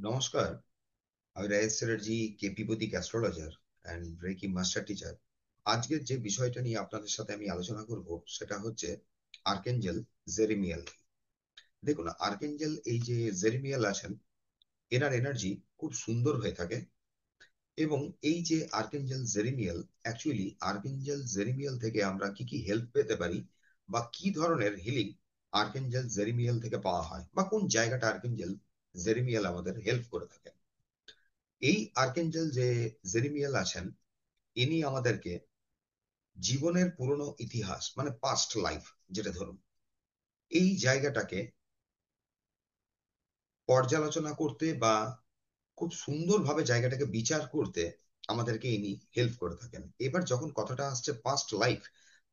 নমস্কার, আমি রায়েশ চ্যাটার্জি, কেপিপতি astrologer and reiki master teacher. আজকের যে বিষয়টা নিয়ে আপনাদের সাথে আমি আলোচনা করব সেটা হচ্ছে আর্কেঞ্জেল জেরেমিয়াল। দেখুন, আর্কেঞ্জেল এই যে জেরেমিয়াল আছেন, এনার এনার্জি খুব সুন্দর হয়ে থাকে। এবং এই যে আর্কেঞ্জেল জেরেমিয়াল, অ্যাকচুয়ালি আর্কেঞ্জেল জেরেমিয়াল থেকে আমরা কি কি হেল্প পেতে পারি বা কি ধরনের হিলিং আর্কেঞ্জেল জেরেমিয়াল থেকে পাওয়া হয়, বা কোন জায়গাটা আর্কেঞ্জেল জেরেমিয়াল আমাদের হেল্প করে থাকে। এই আর্কেঞ্জেল যে জেরিমিয়াল আছেন, ইনি আমাদেরকে জীবনের পুরনো ইতিহাস মানে পাস্ট লাইফ, যেটা ধরুন এই জায়গাটাকে পর্যালোচনা করতে বা খুব সুন্দরভাবে জায়গাটাকে বিচার করতে আমাদেরকে ইনি হেল্প করে থাকেন। এবার যখন কথাটা আসছে পাস্ট লাইফ,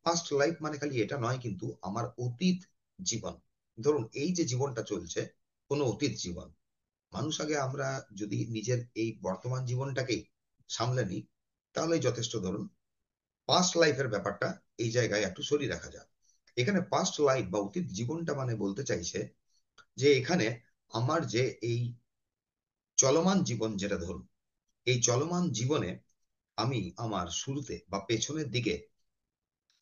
পাস্ট লাইফ মানে খালি এটা নয়, কিন্তু আমার অতীত জীবন। ধরুন এই যে জীবনটা চলছে, কোনো অতীত জীবন। মানুষ আগে আমরা যদি নিজের এই বর্তমান জীবনটাকেই সামলে নিই, তাহলেই যথেষ্ট। ধরুন পাস্ট লাইফের ব্যাপারটা এই জায়গায় একটু সরিয়ে রাখা যায়। এখানে পাস্ট লাইফ বা অতীত জীবনটা মানে বলতে চাইছে যে এখানে আমার যে এই চলমান জীবন, যেটা ধরুন এই চলমান জীবনে আমি আমার শুরুতে বা পেছনের দিকে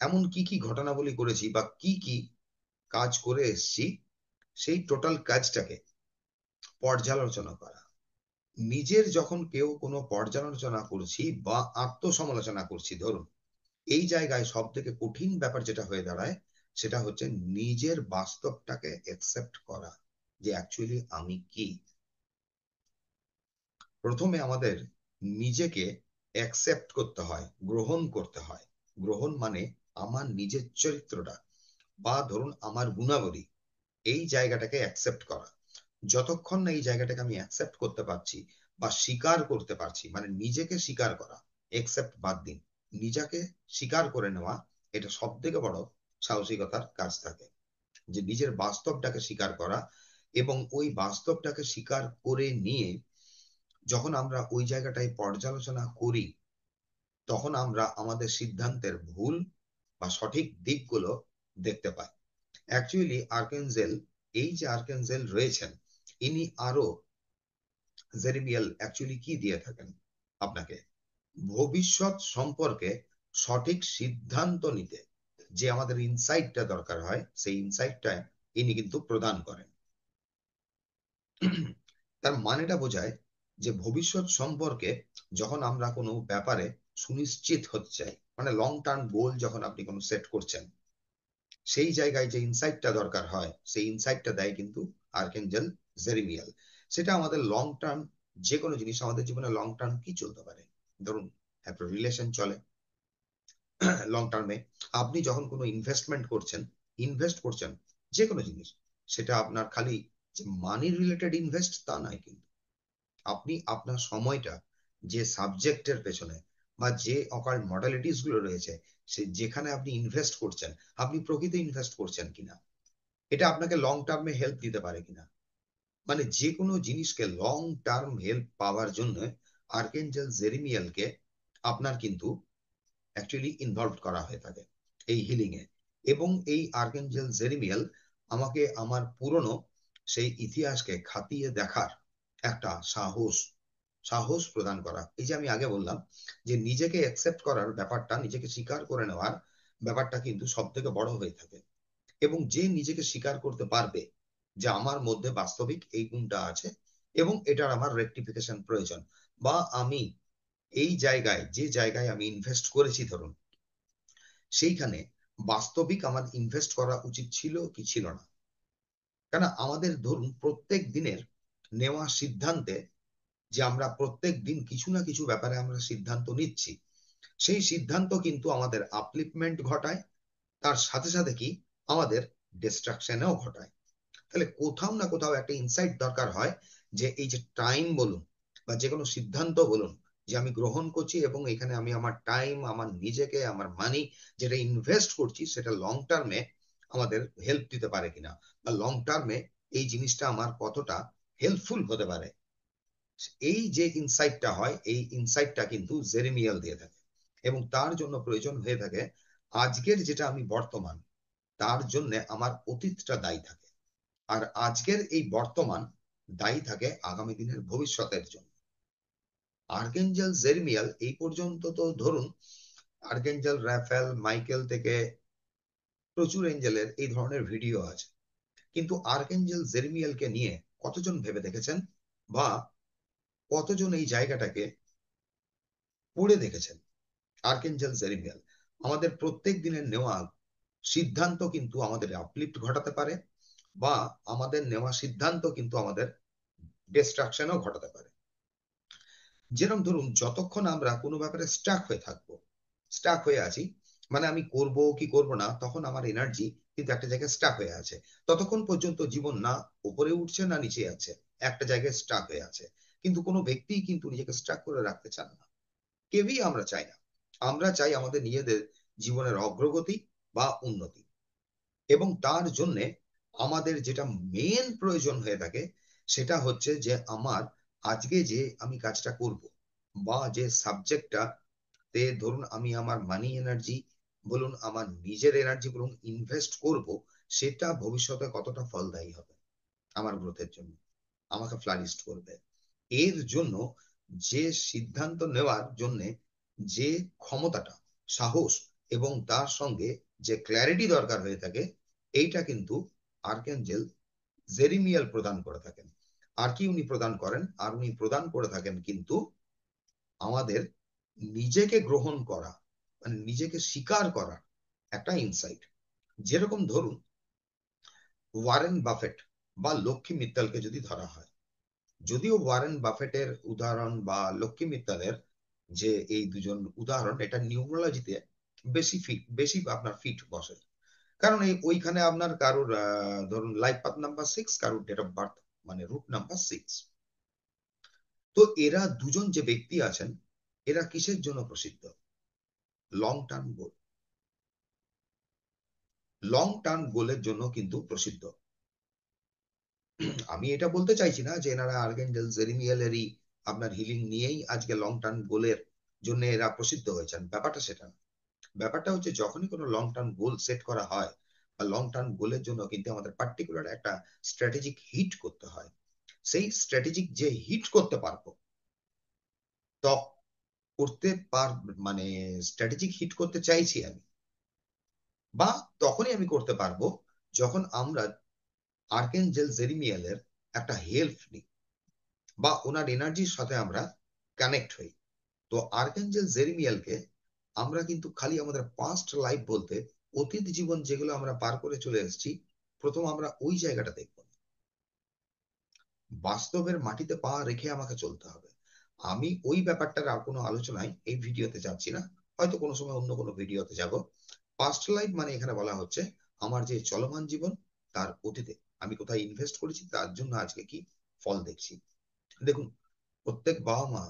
এমন কি কি ঘটনাবলী করেছি বা কি কি কাজ করে এসেছি, সেই টোটাল কাজটাকে পর্যালোচনা করা। নিজের যখন কেউ কোনো পর্যালোচনা করছি বা আত্মসমালোচনা করছি, ধরুন এই জায়গায় সব থেকে কঠিন ব্যাপার যেটা হয়ে দাঁড়ায়, সেটা হচ্ছে নিজের বাস্তবটাকে একসেপ্ট করা, যে অ্যাকচুয়ালি আমি কি। প্রথমে আমাদের নিজেকে অ্যাকসেপ্ট করতে হয়, গ্রহণ করতে হয়। গ্রহণ মানে আমার নিজের চরিত্রটা বা ধরুন আমার গুণাবলী, এই জায়গাটাকে অ্যাকসেপ্ট করা। যতক্ষণ না এই জায়গাটাকে আমি অ্যাকসেপ্ট করতে পারছি বা স্বীকার করতে পারছি, মানে নিজেকে স্বীকার করা, একসেপ্ট বাদ দিন, নিজেকে স্বীকার করে নেওয়া, এটা সব থেকে বড় সাহসিকতার কাজ থাকে। যে নিজের বাস্তবটাকে স্বীকার করা, এবং ওই বাস্তবটাকে স্বীকার করে নিয়ে যখন আমরা ওই জায়গাটায় পর্যালোচনা করি, তখন আমরা আমাদের সিদ্ধান্তের ভুল বা সঠিক দিকগুলো দেখতে পাই। অ্যাকচুয়ালি আর্কেঞ্জেল, এই যে আর্কেঞ্জেল রয়েছেন, ইনি আরো জেরিমিয়াল অ্যাকচুয়ালি কি দিয়ে থাকেন আপনাকে, ভবিষ্যৎ সম্পর্কে সঠিক সিদ্ধান্ত নিতে যে আমাদের ইনসাইটটা দরকার হয়, সেই ইনসাইটটা ইনি কিন্তু প্রদান করেন। তার মানেটা বোঝায় যে ভবিষ্যৎ সম্পর্কে যখন আমরা কোনো ব্যাপারে সুনিশ্চিত হতে চাই, মানে লং টার্ম গোল যখন আপনি কোনো সেট করছেন, সেই জায়গায় যে ইনসাইটটা দরকার হয়, সেই ইনসাইটটা দেয় কিন্তু আর্কেঞ্জেল জেরিমিয়াল। সেটা আমাদের লং টার্ম যে কোনো জিনিস, আমাদের জীবনে লং টার্ম কি চলতে পারে। ধরুন একটা রিলেশন চলে লং টার্মে। আপনি যখন কোনো ইনভেস্টমেন্ট করছেন, ইনভেস্ট করছেন যে কোনো জিনিস, সেটা আপনার খালি যে মানি রিলেটেড ইনভেস্ট তা নয়, কিন্তু আপনি আপনার সময়টা যে সাবজেক্টের পেছনে বা যে অকাল মডালিটিস গুলো রয়েছে, সে যেখানে আপনি ইনভেস্ট করছেন, আপনি প্রকৃত ইনভেস্ট করছেন কিনা, এটা আপনাকে লং টার্মে হেল্প দিতে পারে কিনা। মানে যে কোনো জিনিসকে লং টার্ম হেল্প পাওয়ার জন্য আর্কেঞ্জেল জেরিমিয়ালকে আপনার কিন্তু অ্যাকচুয়ালি ইনভলভ করা হয়ে থাকে এই হিলিং এ। এবং এই আর্কেঞ্জেল জেরিমিয়াল আমাকে আমার পুরনো সেই ইতিহাসকে খাতিয়ে দেখার একটা সাহস সাহস প্রদান করা। এই যে আমি আগে বললাম যে নিজেকে অ্যাকসেপ্ট করার ব্যাপারটা, নিজেকে স্বীকার করে নেওয়ার ব্যাপারটা কিন্তু সব থেকে বড় হয়ে থাকে। এবং যে নিজেকে স্বীকার করতে পারবে যে আমার মধ্যে বাস্তবিক এই গুণটা আছে এবং এটার আমার রেকটিফিকেশন প্রয়োজন, বা আমি এই জায়গায় যে জায়গায় আমি ইনভেস্ট করেছি, ধরুন সেইখানে বাস্তবিক আমার ইনভেস্ট করা উচিত ছিল কি ছিল না। কেন আমাদের ধরুন প্রত্যেক দিনের নেওয়া সিদ্ধান্তে, যে আমরা প্রত্যেক দিন কিছু না কিছু ব্যাপারে আমরা সিদ্ধান্ত নিচ্ছি, সেই সিদ্ধান্ত কিন্তু আমাদের আপলিফমেন্ট ঘটায়, তার সাথে সাথে কি আমাদের ডিস্ট্রাকশনেও ঘটায়। তাহলে কোথাও না কোথাও একটা ইনসাইট দরকার হয়, যে এই যে টাইম বলুন বা যে কোনো সিদ্ধান্ত বলুন, যে আমি গ্রহণ করছি এবং এখানে আমি আমার টাইম, আমার নিজেকে, আমার মানি যেটা ইনভেস্ট করছি, সেটা লং টার্মে আমাদের হেল্প দিতে পারে কিনা, বা লং টার্মে এই জিনিসটা আমার কতটা হেল্পফুল হতে পারে। এই যে ইনসাইটটা হয়, এই ইনসাইটটা কিন্তু জেরেমিয়াল দিয়ে থাকে। এবং তার জন্য প্রয়োজন হয়ে থাকে আজকের যেটা আমি বর্তমান, তার জন্য আমার অতীতটা দায়ী থাকে। আর আজকের এই বর্তমান দায়ী থাকে আগামী দিনের ভবিষ্যতের জন্য। আর্কেঞ্জেল জেরিমিয়াল এই পর্যন্ত তো ধরুন আর্কেঞ্জেল রাফায়েল মাইকেল থেকে প্রচুর এঞ্জেলের এই ধরনের ভিডিও আছে, কিন্তু আর্কেঞ্জেল জেরিমিয়ালকে নিয়ে কতজন ভেবে দেখেছেন বা কতজন এই জায়গাটাকে পড়ে দেখেছেন? আর্কেঞ্জেল জেরিমিয়াল আমাদের প্রত্যেক দিনের নেওয়া সিদ্ধান্ত কিন্তু আমাদের আপলিফ্ট ঘটাতে পারে, বা আমাদের নেওয়া সিদ্ধান্ত কিন্তু আমাদের ডিস্ট্রাকশনও ঘটাতে পারে। যেরকম ধরুন যতক্ষণ আমরা কোনো ব্যাপারে স্টাক হয়ে আছি, মানে আমি করব কি করব না, তখন আমার এনার্জি কিন্তু একটা জায়গায় স্টাক হয়ে আছে। ততক্ষণ পর্যন্ত জীবন না উপরে উঠছে না নিচে আছে, একটা জায়গায় স্টাক হয়ে আছে। কিন্তু কোনো ব্যক্তি কিন্তু নিজেকে স্টাক করে রাখতে চান না, কেউই আমরা চাই না। আমরা চাই আমাদের নিজেদের জীবনের অগ্রগতি বা উন্নতি, এবং তার জন্য আমাদের যেটা মেন প্রয়োজন হয়ে থাকে সেটা হচ্ছে যে আমার আজকে যে আমি কাজটা করব, বা যে সাবজেক্টটা তে ধরুন আমি আমার মানি এনার্জি বলুন, আমার নিজের এনার্জি বলুন ইনভেস্ট করব, সেটা ভবিষ্যতে কতটা ফলদায়ী হবে আমার গ্রোথের জন্য, আমাকে ফ্লারিস্ট করবে। এর জন্য যে সিদ্ধান্ত নেওয়ার জন্য যে ক্ষমতাটা, সাহস এবং তার সঙ্গে যে ক্ল্যারিটি দরকার হয়ে থাকে, এইটা কিন্তু আর্কেঞ্জেল জেরিমিয়াল প্রদান করে থাকেন। আর কি উনি প্রদান করেন? আর উনি প্রদান করে থাকেন কিন্তু আমাদের নিজেকে গ্রহণ করা, মানে নিজেকে স্বীকার করা একটা ইনসাইট। যেরকম ধরুন ওয়ারেন বাফেট বা লক্ষ্মী মিত্তালকে যদি ধরা হয়, যদিও ওয়ারেন বাফেটের উদাহরণ বা লক্ষ্মী মিত্তালের যে এই দুজন উদাহরণ, এটা নিউমোলজিতে বেশি আপনার ফিট বসে। কারণ এই ওইখানে আপনার কারোর ধরুন লাইফ পাথ নাম্বার 6, কারোর ডেট অফ বার্থ মানে রুট নাম্বার 6। তো এরা দুজন যে ব্যক্তি আছেন, এরা কিসের জন্য প্রসিদ্ধ? Long term goal, long term গোলের জন্য কিন্তু প্রসিদ্ধ। আমি এটা বলতে চাইছি না যে এনারা আর্কেঞ্জেল জেরিমিয়ালেরই আপনার হিলিং নিয়েই আজকে লং টার্ম গোলের জন্য এরা প্রসিদ্ধ হয়েছেন, ব্যাপারটা সেটা না। ব্যাপারটা হচ্ছে যখনই কোনো লং টার্ম গোল সেট করা হয়, বা লং টার্ম গোলের জন্য কিন্তু আমাদের পার্টিকুলার একটা স্ট্র্যাটেজিক হিট করতে হয়। সেই স্ট্র্যাটেজিক যে হিট করতে পারবো, তো করতে পার মানে স্ট্র্যাটেজিক হিট করতে চাইছি আমি, বা তখনই আমি করতে পারবো যখন আমরা আর্কেঞ্জেল জেরিমিয়ালের একটা হেল্প নিই, বা ওনার এনার্জির সাথে আমরা কানেক্ট হই। তো আর্কেঞ্জেল জেরিমিয়ালকে আমরা কিন্তু খালি আমাদের পাস্ট লাইফ বলতে অতীত জীবন যেগুলো আমরা পার করে চলে এসেছি, প্রথম আমরা ওই জায়গাটা দেখব। বাস্তবের মাটিতে পা রেখে আমাকে চলতে হবে। আমি ওই ব্যাপারটার আর কোনো আলোচনায় এই ভিডিওতে যাচ্ছি না, হয়তো কোনো সময় অন্য কোনো ভিডিওতে যাব। পাস্ট লাইফ মানে এখানে বলা হচ্ছে আমার যে চলমান জীবন, তার অতীতে আমি কোথায় ইনভেস্ট করেছি, তার জন্য আজকে কি ফল দেখছি। দেখুন প্রত্যেক বাবা মা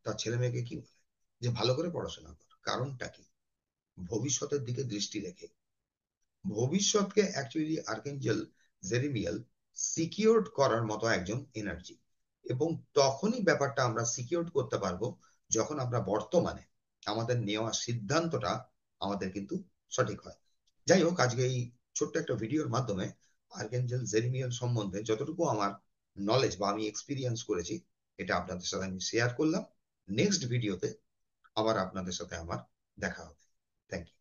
তার ছেলে মেয়েকে কি বলে যে ভালো করে পড়াশোনা কর, কারণটা কি? ভবিষ্যতের দিকে দৃষ্টি রেখে। ভবিষ্যৎকে অ্যাকচুয়ালি আর্কেঞ্জেল জেরিমিয়াল সিকিউরড করার মতো একজন এনার্জি, এবং তখনই ব্যাপারটা আমরা সিকিউরড করতে পারবো যখন আমরা বর্তমানে আমাদের নেওয়া সিদ্ধান্তটা আমাদের কিন্তু সঠিক হয়। যাই হোক, আজকে এই ছোট্ট একটা ভিডিওর মাধ্যমে আর্কেঞ্জেল জেরিমিয়াল সম্বন্ধে যতটুকু আমার নলেজ বা আমি এক্সপিরিয়েন্স করেছি, এটা আপনাদের সাথে আমি শেয়ার করলাম। নেক্সট ভিডিওতে আবার আপনাদের সাথে আমার দেখা হবে। Thank you.